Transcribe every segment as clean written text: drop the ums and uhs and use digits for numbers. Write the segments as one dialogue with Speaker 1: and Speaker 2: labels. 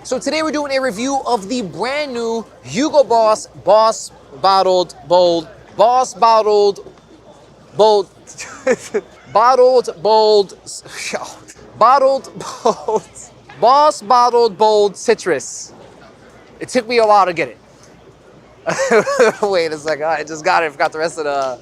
Speaker 1: So today we're doing a review of the brand new Hugo Boss bottled bold bottled bold Boss bottled bold citrus. It took me a while to get it. Wait a second, I just got it. I forgot the rest of the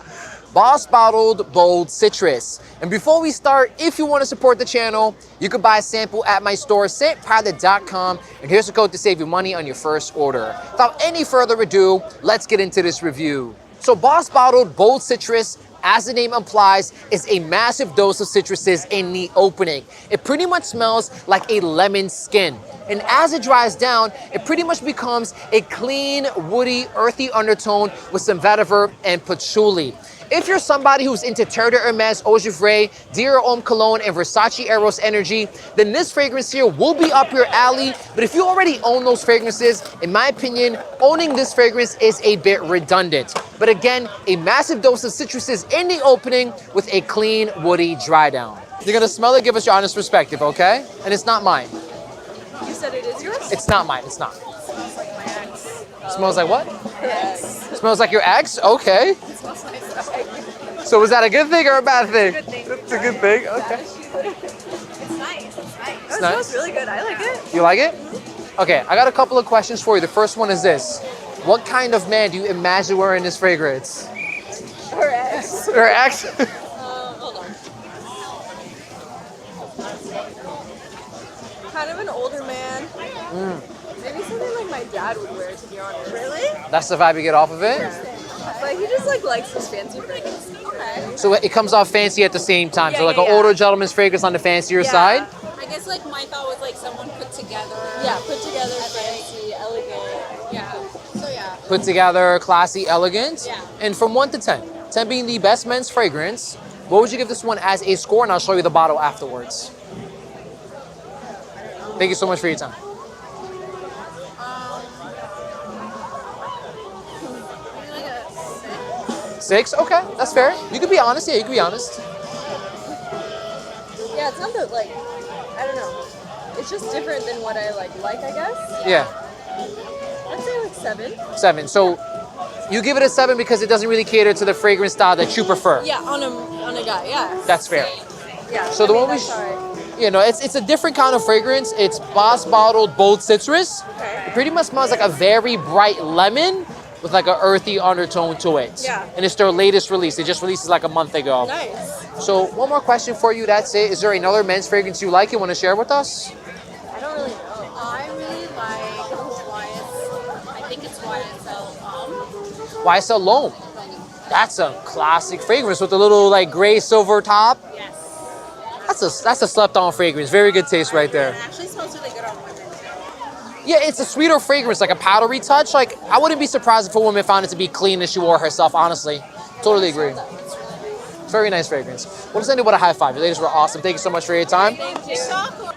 Speaker 1: Boss bottled bold citrus. And before we start, if you want to support the channel, you can buy a sample at my store, scentpilot.com, and here's a code to save you money on your first order. Without any further ado, let's get into this review. So Boss bottled bold citrus, as the name implies, is a massive dose of citruses in the opening. It pretty much smells like a lemon skin. And as it dries down, it pretty much becomes a clean, woody, earthy undertone with some vetiver and patchouli. If you're somebody who's into Terre de Hermes, Eau Gevrey, Dior Homme Cologne, and Versace Eros Energy, then this fragrance here will be up your alley. But if you already own those fragrances, in my opinion, owning this fragrance is a bit redundant. But again, a massive dose of citruses in the opening with a clean, woody dry down. You're gonna smell it, give us your honest perspective, okay? And it's not mine.
Speaker 2: You said it is yours?
Speaker 1: It's not mine, it's not.
Speaker 2: It smells like my ex.
Speaker 1: Smells like what?
Speaker 2: Your ex.
Speaker 1: Smells like your ex? Okay.
Speaker 2: It smells like
Speaker 1: So was that a good thing or a bad thing?
Speaker 2: Good thing.
Speaker 1: It's a good thing, okay.
Speaker 2: It's nice. It's nice.
Speaker 1: It's
Speaker 2: It
Speaker 1: nice.
Speaker 2: smells really good. I like it.
Speaker 1: You like it? Okay, I got a couple of questions for you. The first one is this. What kind of man do you imagine wearing this fragrance?
Speaker 2: Your ex.
Speaker 1: Your ex?
Speaker 2: Hold on. Kind of an older man. Maybe something like my dad would wear, to be honest. Really?
Speaker 1: That's the vibe you get off of it?
Speaker 2: But he just likes his fancy fragrance. Okay.
Speaker 1: So it comes off fancy at the same time.
Speaker 2: Yeah,
Speaker 1: so like
Speaker 2: yeah,
Speaker 1: an
Speaker 2: yeah.
Speaker 1: older gentleman's fragrance on the fancier
Speaker 2: Yeah.
Speaker 1: side?
Speaker 3: I guess like my thought was like someone put together.
Speaker 2: Yeah, put together, fancy, elegant.
Speaker 3: Yeah. So yeah.
Speaker 1: Put together, classy, elegant.
Speaker 3: Yeah.
Speaker 1: And from 1 to 10, 10 being the best men's fragrance, what would you give this one as a score? And I'll show you the bottle afterwards. Thank you so much for your time.
Speaker 3: Maybe like a 6.
Speaker 1: 6? Okay, that's fair. You can be honest. Yeah, you can be honest.
Speaker 2: Yeah, it's not that like, I don't know. It's just different than what I like, I guess.
Speaker 1: Yeah.
Speaker 2: I'd say like 7.
Speaker 1: 7. So you give it a 7 because it doesn't really cater to the fragrance style that you prefer.
Speaker 2: Yeah, on a guy, yeah.
Speaker 1: That's fair.
Speaker 2: Yeah.
Speaker 1: So the one we,
Speaker 2: that's alright.
Speaker 1: you know, it's a different kind of fragrance. It's Boss bottled bold citrus.
Speaker 2: Okay.
Speaker 1: It pretty much smells like a very bright lemon with like an earthy undertone to it.
Speaker 2: Yeah.
Speaker 1: And it's their latest release. They just released it like a month ago.
Speaker 2: Nice.
Speaker 1: So one more question for you. That's it. Is there another men's fragrance you like you want to share with us?
Speaker 2: I don't really know.
Speaker 3: I really like I think it's YSL.
Speaker 1: YSL Loam. That's a classic fragrance with a little like gray silver top.
Speaker 3: Yes.
Speaker 1: That's a slept on fragrance. Very good taste right there.
Speaker 3: It actually smells really good on women too.
Speaker 1: Yeah, it's a sweeter fragrance, like a powdery touch. Like, I wouldn't be surprised if a woman found it to be clean as she wore herself, honestly. Totally agree. It's very nice fragrance. We'll just end it with a high five. You ladies were awesome. Thank you so much for your time.
Speaker 2: Thank you.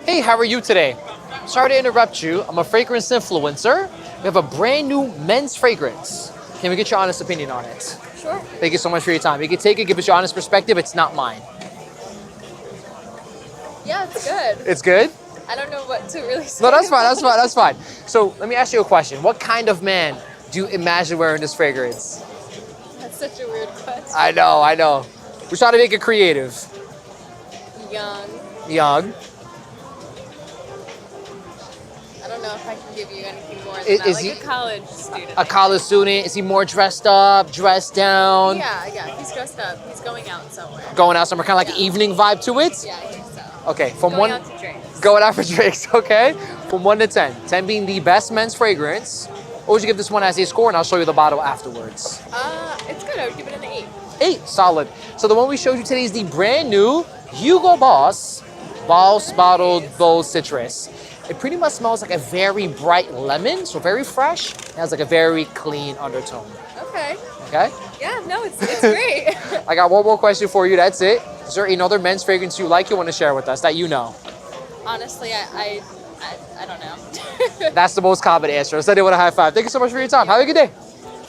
Speaker 1: Hey, how are you today? Sorry to interrupt you. I'm a fragrance influencer. We have a brand new men's fragrance. Can we get your honest opinion on it?
Speaker 2: Sure.
Speaker 1: Thank you so much for your time. You can take it, give us your honest perspective. It's not mine.
Speaker 2: Yeah, it's good.
Speaker 1: It's good?
Speaker 2: I don't know what to really say.
Speaker 1: No, that's fine, that's fine, that's fine. So let me ask you a question. What kind of man do you imagine wearing this fragrance?
Speaker 2: That's such a weird question.
Speaker 1: I know. We're trying to make it creative.
Speaker 2: Young.
Speaker 1: Young.
Speaker 2: I don't know if I can give you anything more than
Speaker 1: Is
Speaker 2: that. Like
Speaker 1: he-
Speaker 2: a college student.
Speaker 1: A college student. Is he more dressed up, dressed down?
Speaker 2: Yeah, he's dressed up. He's going out somewhere.
Speaker 1: Going out somewhere, kind of like an evening vibe to it?
Speaker 2: Yeah, I think so.
Speaker 1: Okay, from
Speaker 2: Going
Speaker 1: one...
Speaker 2: out to drinks.
Speaker 1: Going out for drinks, okay? From 1 to 10. 10 being the best men's fragrance. What would you give this one as a score? And I'll show you the bottle afterwards.
Speaker 2: It's good. I would give it an 8.
Speaker 1: 8, solid. So the one we showed you today is the brand new Hugo Boss bottled bold citrus. It pretty much smells like a very bright lemon, so very fresh. It has like a very clean undertone.
Speaker 2: Okay.
Speaker 1: Okay?
Speaker 2: Yeah, no, it's great.
Speaker 1: I got one more question for you. That's it. Is there another men's fragrance you like you want to share with us that you know?
Speaker 2: Honestly, I don't know.
Speaker 1: That's the most common answer. Let's end it with a high five. Thank you so much for your time. Have a good day.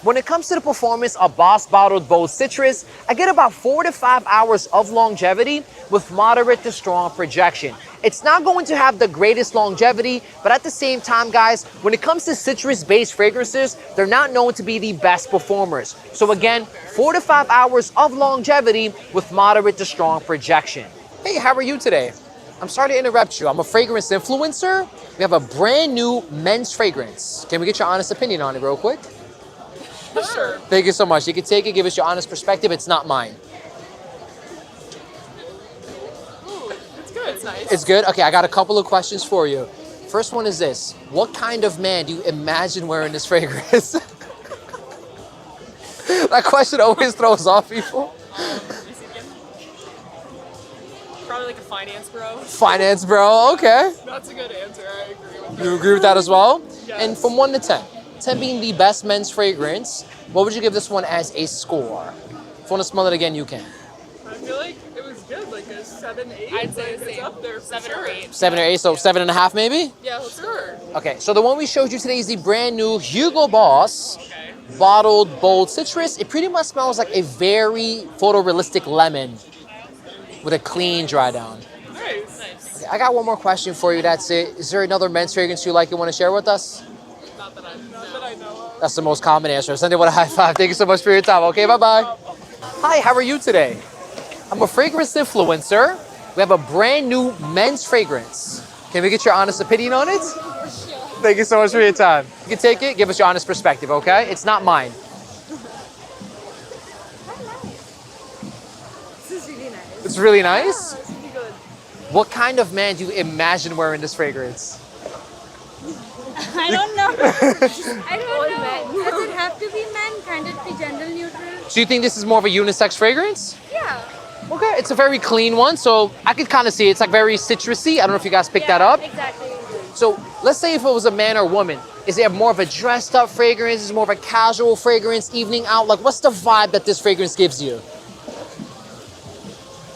Speaker 1: When it comes to the performance of Boss bottled bold citrus, I get about 4 to 5 hours of longevity with moderate to strong projection. It's not going to have the greatest longevity, but at the same time, guys, when it comes to citrus-based fragrances, they're not known to be the best performers. So again, 4 to 5 hours of longevity with moderate to strong projection. Hey, how are you today? I'm sorry to interrupt you. I'm a fragrance influencer. We have a brand new men's fragrance. Can we get your honest opinion on it real quick?
Speaker 2: Sure.
Speaker 1: Thank you so much. You can take it, give us your honest perspective. It's not mine.
Speaker 2: Ooh, it's good. It's nice.
Speaker 1: It's good? Okay, I got a couple of questions for you. First one is this. What kind of man do you imagine wearing this fragrance? That question always throws off people.
Speaker 2: Probably like a finance bro.
Speaker 1: Finance bro, okay.
Speaker 2: That's a good answer. I agree with that.
Speaker 1: You agree with that as well?
Speaker 2: Yes.
Speaker 1: And from 1 to 10, 10 being the best men's fragrance, what would you give this one as a score? If you want to smell it again, you can.
Speaker 2: I feel like it was good, like a 7, 8.
Speaker 3: I'd say the
Speaker 2: It's
Speaker 3: same.
Speaker 2: up there for
Speaker 3: 7
Speaker 2: sure.
Speaker 3: or 8.
Speaker 1: 7 or 8, so 7.5 maybe?
Speaker 2: Yeah, for sure.
Speaker 1: Okay, so the one we showed you today is the brand new Hugo Boss
Speaker 2: Okay.
Speaker 1: Bottled Bold Citrus. It pretty much smells like a very photorealistic lemon with a clean dry down.
Speaker 2: Nice.
Speaker 3: Nice.
Speaker 1: I got one more question for you, that's it. Is there another men's fragrance you like you want to share with us?
Speaker 2: Not that I know of.
Speaker 1: That's the most common answer. Send it with a high five. Thank you so much for your time. Okay, bye-bye. Hi, how are you today? I'm a fragrance influencer. We have a brand new men's fragrance. Can we get your honest opinion on it? Thank you so much for your time. You can take it, give us your honest perspective, okay? It's not mine.
Speaker 2: This is really nice.
Speaker 1: It's really nice.
Speaker 2: It's really good.
Speaker 1: What kind of man do you imagine wearing this fragrance?
Speaker 3: I don't know. I
Speaker 2: All
Speaker 3: don't know.
Speaker 2: men.
Speaker 3: Does it have to be men? Can it be gender neutral?
Speaker 1: So you think this is more of a unisex fragrance?
Speaker 3: Yeah.
Speaker 1: Okay, it's a very clean one, so I could kind of see it's like very citrusy. I don't know if you guys picked that up.
Speaker 3: Exactly.
Speaker 1: So let's say if it was a man or woman, is it more of a dressed up fragrance? Is it more of a casual fragrance, evening out? Like what's the vibe that this fragrance gives you?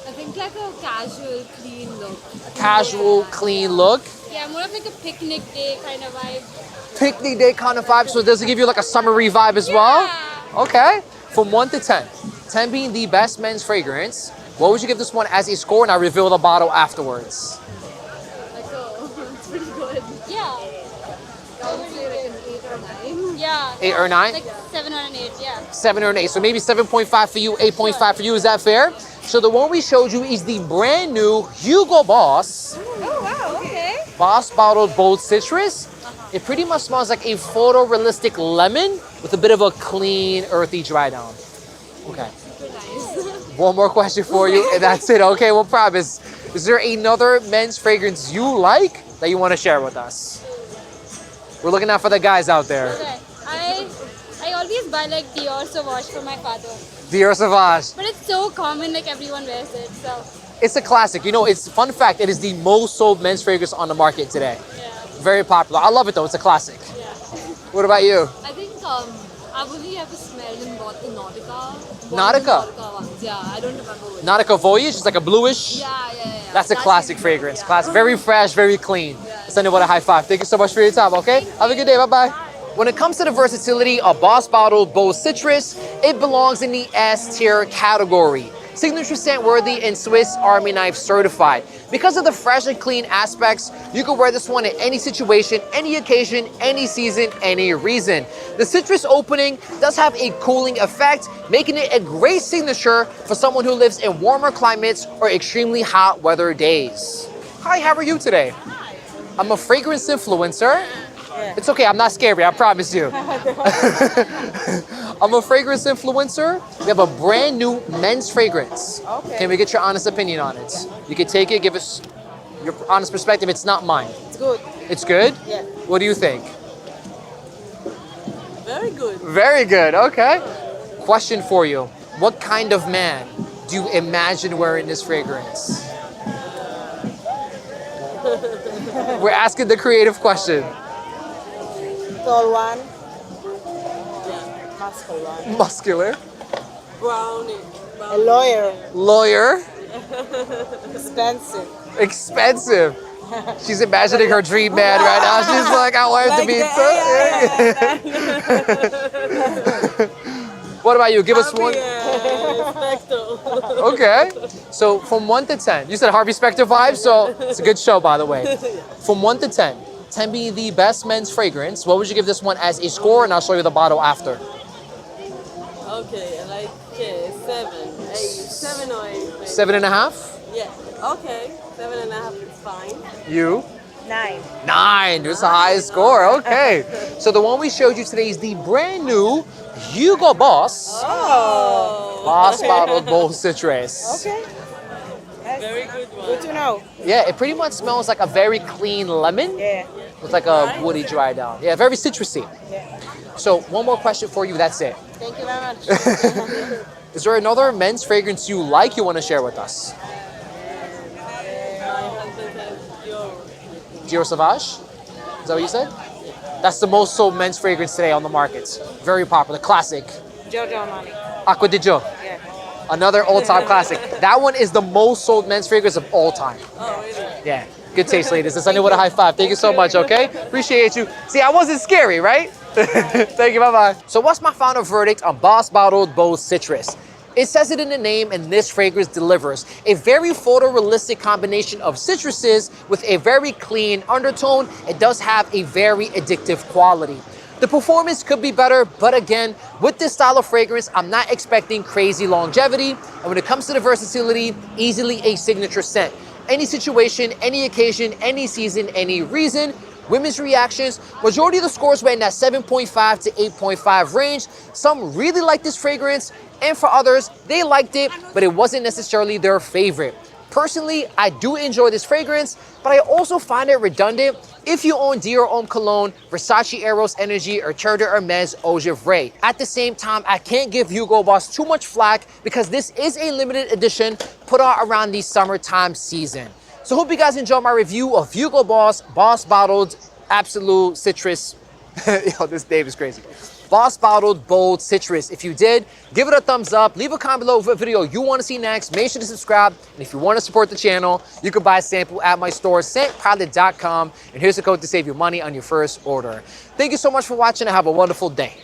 Speaker 3: I think like a casual, clean look.
Speaker 1: Casual, clean look.
Speaker 3: Yeah, more of like a picnic day kind of vibe.
Speaker 1: Picnic day kind of vibe, so does it give you like a summery vibe as well?
Speaker 3: Yeah.
Speaker 1: Okay, from 1 to 10, 10 being the best men's fragrance, what would you give this one as a score? And I'll reveal the bottle afterwards.
Speaker 2: Like, oh, it's pretty good.
Speaker 3: Yeah.
Speaker 2: I would say like an 8 or 9.
Speaker 3: Yeah.
Speaker 1: 8 or 9?
Speaker 3: Like 7 or an 8, yeah.
Speaker 1: 7 or an 8, so maybe 7.5 for you, 8.5 for you, is that fair? So the one we showed you is the brand new Hugo Boss
Speaker 2: Oh, wow, okay.
Speaker 1: Boss Bottled Bold Citrus. It pretty much smells like a photorealistic lemon with a bit of a clean, earthy dry down. Okay.
Speaker 3: Super nice.
Speaker 1: One more question for you, and that's it. Okay, we'll promise. Is there another men's fragrance you like that you want to share with us? We're looking out for the guys out there.
Speaker 3: Okay. I always buy like Dior Sauvage for my father.
Speaker 1: Dior Sauvage.
Speaker 3: But it's so common, like everyone wears it, so
Speaker 1: It's a classic. You know, it's fun fact, it is the most sold men's fragrance on the market today.
Speaker 3: yeah.
Speaker 1: Very popular. I love it though, it's a classic.
Speaker 3: Yeah.
Speaker 1: What about you?
Speaker 4: I think I've only ever smelled and bought the Nautica.
Speaker 1: Nautica?
Speaker 4: Nautica ones. Yeah, I don't remember which.
Speaker 1: Nautica Voyage, it's like a bluish.
Speaker 4: Yeah.
Speaker 1: That's a classic fragrance.
Speaker 4: Yeah.
Speaker 1: Classic, very fresh, very clean. Send it with a high five. Thank you so much for your time, okay? Have a good day, bye-bye. When it comes to the versatility of Boss Bottled Bold Citrus, it belongs in the S tier category. Signature scent worthy and Swiss Army knife certified. Because of the fresh and clean aspects, you can wear this one in any situation, any occasion, any season, any reason. The citrus opening does have a cooling effect, making it a great signature for someone who lives in warmer climates or extremely hot weather days. Hi, how are you today? I'm a fragrance influencer. It's okay, I'm not scary, I promise you. I'm a fragrance influencer. We have a brand new men's fragrance.
Speaker 2: Okay.
Speaker 1: Can we get your honest opinion on it? You can take it, give us your honest perspective. It's not mine.
Speaker 2: It's good.
Speaker 1: It's good?
Speaker 2: Yeah.
Speaker 1: What do you think?
Speaker 2: Very good.
Speaker 1: Very good, okay. Question for you. What kind of man do you imagine wearing this fragrance? We're asking the creative question.
Speaker 5: Tall one. Muscle one.
Speaker 1: Muscular.
Speaker 2: Brownie.
Speaker 5: A lawyer.
Speaker 1: Lawyer.
Speaker 5: Expensive.
Speaker 1: Expensive. She's imagining her dream man right now. She's like, I want him to be. What about you? Give us one.
Speaker 2: Respectful.
Speaker 1: Okay. So from 1 to 10, you said Harvey Specter vibe, so it's a good show, by the way. From 1 to 10, 10 being the best men's fragrance, what would you give this one as a score? And I'll show you the bottle after.
Speaker 2: Okay, like 7, 8, 7 or 8. Maybe.
Speaker 1: 7.5?
Speaker 2: Yeah. Okay, 7.5 is fine.
Speaker 1: You?
Speaker 5: 9.
Speaker 1: 9, there's a high score, okay. So the one we showed you today is the brand new Hugo Boss
Speaker 2: Oh.
Speaker 1: Boss Bottled Bold Citrus.
Speaker 5: Okay. That's
Speaker 2: Very good one.
Speaker 5: good to know.
Speaker 1: Yeah, it pretty much smells like a very clean lemon
Speaker 5: Yeah.
Speaker 1: with like a woody dry down. Yeah, very citrusy.
Speaker 5: Yeah.
Speaker 1: So one more question for you, that's it.
Speaker 5: Thank you very much.
Speaker 1: Is there another men's fragrance you like you want to share with us?
Speaker 2: My husband has your.
Speaker 1: Dior Sauvage? Is that what you said? That's the most sold men's fragrance today on the market. Very popular, classic.
Speaker 5: Giorgio Armani.
Speaker 1: Acqua di Gio.
Speaker 5: Yeah.
Speaker 1: Another all-time classic. That one is the most sold men's fragrance of all time.
Speaker 2: Oh, really?
Speaker 1: Yeah, good taste, ladies. Let's end it with a high five. Thank you so much, okay? Appreciate you. See, I wasn't scary, right? Thank you, bye-bye. So what's my final verdict on Boss Bottled Bold Citrus? It says it in the name, and this fragrance delivers a very photorealistic combination of citruses with a very clean undertone. It does have a very addictive quality. The performance could be better, but again, with this style of fragrance, I'm not expecting crazy longevity. And when it comes to the versatility, easily a signature scent. Any situation, any occasion, any season, any reason. Women's reactions, majority of the scores were in that 7.5 to 8.5 range. Some really liked this fragrance, and for others, they liked it, but it wasn't necessarily their favorite. Personally, I do enjoy this fragrance, but I also find it redundant if you own Dior Homme Cologne, Versace Eros Energy, or Terre de Hermes Eau de Vrai. At the same time, I can't give Hugo Boss too much flack because this is a limited edition put out around the summertime season. So hope you guys enjoyed my review of Hugo Boss Boss Bottled Absolute Citrus. Yo, this Dave is crazy. Boss Bottled Bold Citrus. If you did, give it a thumbs up. Leave a comment below what video you want to see next. Make sure to subscribe. And if you want to support the channel, you can buy a sample at my store, scentpilot.com. And here's the code to save you money on your first order. Thank you so much for watching and have a wonderful day.